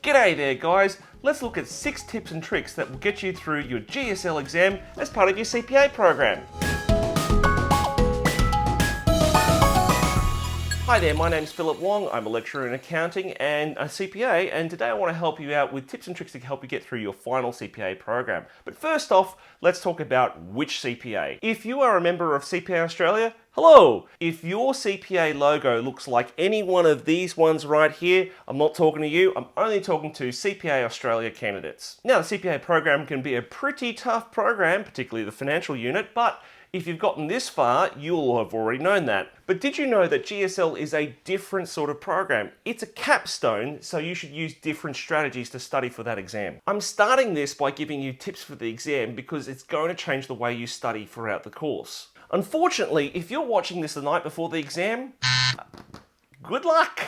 G'day there guys, let's look at 6 tips and tricks that will get you through your GSL exam as part of your CPA program. Hi there, my name's Philip Wong. I'm a lecturer in accounting and a CPA, and today I want to help you out with tips and tricks to help you get through your final CPA program. But first off, let's talk about which CPA. If you are a member of CPA Australia, hello! If your CPA logo looks like any one of these ones right here, I'm not talking to you, I'm only talking to CPA Australia candidates. Now, the CPA program can be a pretty tough program, particularly the financial unit, but if you've gotten this far, you'll have already known that. But did you know that GSL is a different sort of program? It's a capstone, so you should use different strategies to study for that exam. I'm starting this by giving you tips for the exam because it's going to change the way you study throughout the course. Unfortunately, if you're watching this the night before the exam, good luck!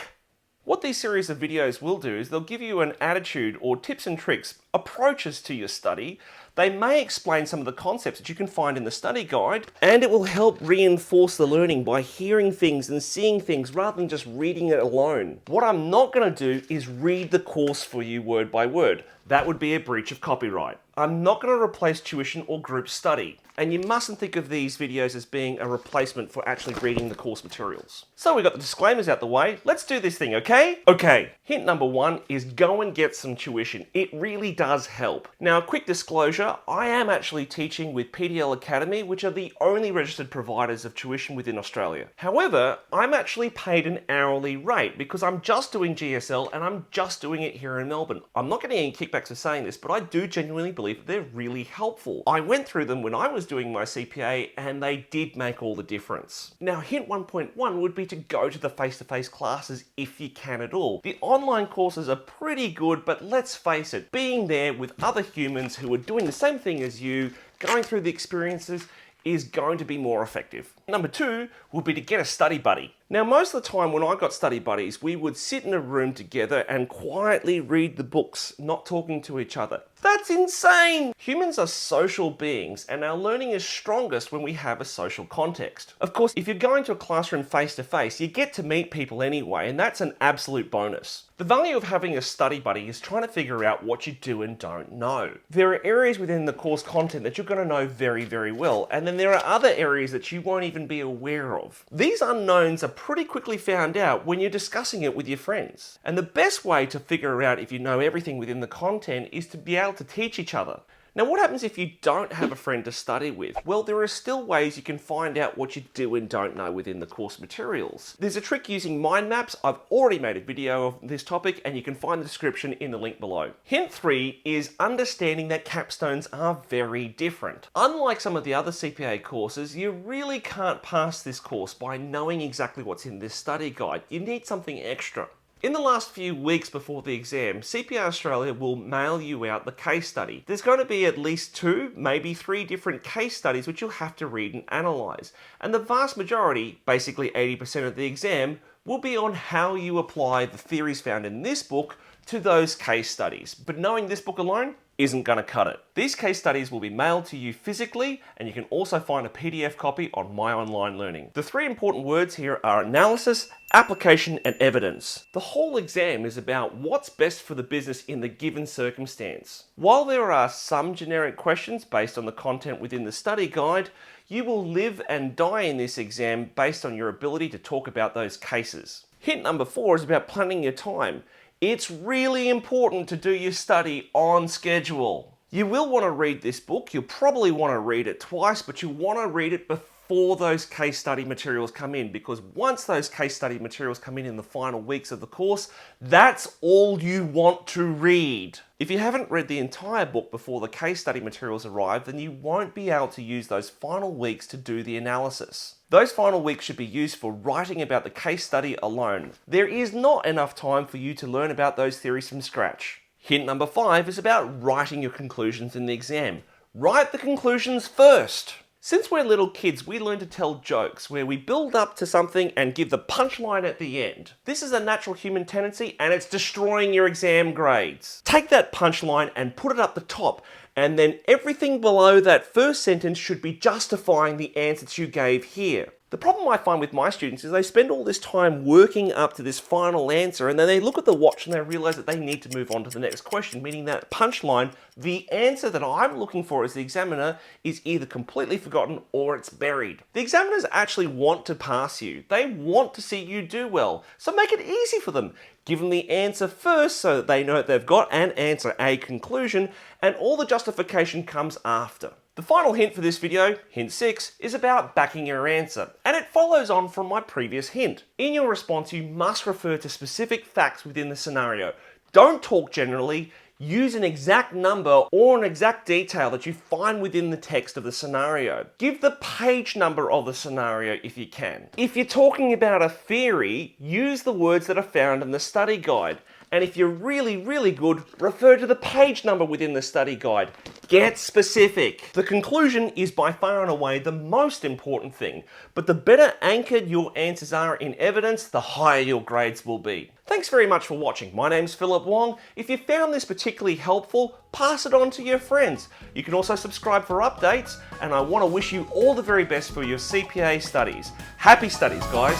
What these series of videos will do is they'll give you an attitude or tips and tricks, approaches to your study. They may explain some of the concepts that you can find in the study guide, and it will help reinforce the learning by hearing things and seeing things rather than just reading it alone. What I'm not going to do is read the course for you word by word. That would be a breach of copyright. I'm not going to replace tuition or group study. And you mustn't think of these videos as being a replacement for actually reading the course materials. So we got the disclaimers out the way. Let's do this thing, okay? Okay, hint number 1 is go and get some tuition. It really does help. Now, a quick disclosure, I am actually teaching with PDL Academy, which are the only registered providers of tuition within Australia. However, I'm actually paid an hourly rate because I'm just doing GSL and I'm just doing it here in Melbourne. I'm not getting any kickbacks for saying this, but I do genuinely believe that they're really helpful. I went through them when I was doing my CPA and they did make all the difference. Now, hint 1.1 would be to go to the face-to-face classes if you can at all. The online courses are pretty good, but let's face it, being there with other humans who are doing the same thing as you, going through the experiences, is going to be more effective. Number 2 would be to get a study buddy. Now, most of the time when I got study buddies, we would sit in a room together and quietly read the books, not talking to each other. That's insane! Humans are social beings, and our learning is strongest when we have a social context. Of course, if you're going to a classroom face-to-face, you get to meet people anyway, and that's an absolute bonus. The value of having a study buddy is trying to figure out what you do and don't know. There are areas within the course content that you're going to know very, very well, and then there are other areas that you won't even be aware of. These unknowns are pretty quickly found out when you're discussing it with your friends. And the best way to figure out if you know everything within the content is to be able to teach each other. Now, what happens if you don't have a friend to study with? Well, there are still ways you can find out what you do and don't know within the course materials. There's a trick using mind maps. I've already made a video of this topic and you can find the description in the link below. Hint 3 is understanding that capstones are very different. Unlike some of the other CPA courses, you really can't pass this course by knowing exactly what's in this study guide. You need something extra. In the last few weeks before the exam, CPA Australia will mail you out the case study. There's going to be at least 2, maybe 3 different case studies which you'll have to read and analyse. And the vast majority, basically 80% of the exam, will be on how you apply the theories found in this book to those case studies. But knowing this book alone isn't going to cut it. These case studies will be mailed to you physically, and you can also find a PDF copy on My Online Learning. The 3 important words here are analysis, application, and evidence. The whole exam is about what's best for the business in the given circumstance. While there are some generic questions based on the content within the study guide, you will live and die in this exam based on your ability to talk about those cases. Hint number 4 is about planning your time. It's really important to do your study on schedule. You will want to read this book. You'll probably want to read it twice, but you want to read it before those case study materials come in, because once those case study materials come in the final weeks of the course, that's all you want to read. If you haven't read the entire book before the case study materials arrive, then you won't be able to use those final weeks to do the analysis. Those final weeks should be used for writing about the case study alone. There is not enough time for you to learn about those theories from scratch. Hint number 5 is about writing your conclusions in the exam. Write the conclusions first. Since we're little kids, we learn to tell jokes where we build up to something and give the punchline at the end. This is a natural human tendency and it's destroying your exam grades. Take that punchline and put it up the top, and then everything below that first sentence should be justifying the answers you gave here. The problem I find with my students is they spend all this time working up to this final answer, and then they look at the watch and they realize that they need to move on to the next question, meaning that punchline, the answer that I'm looking for as the examiner is either completely forgotten or it's buried. The examiners actually want to pass you. They want to see you do well. So make it easy for them. Give them the answer first so that they know that they've got an answer, a conclusion, and all the justification comes after. The final hint for this video, hint 6, is about backing your answer, and it follows on from my previous hint. In your response, you must refer to specific facts within the scenario. Don't talk generally. Use an exact number or an exact detail that you find within the text of the scenario. Give the page number of the scenario if you can. If you're talking about a theory, use the words that are found in the study guide. And if you're really, really good, refer to the page number within the study guide. Get specific. The conclusion is by far and away the most important thing, but the better anchored your answers are in evidence, the higher your grades will be. Thanks very much for watching. My name's Philip Wong. If you found this particularly helpful, pass it on to your friends. You can also subscribe for updates, and I want to wish you all the very best for your CPA studies. Happy studies, guys.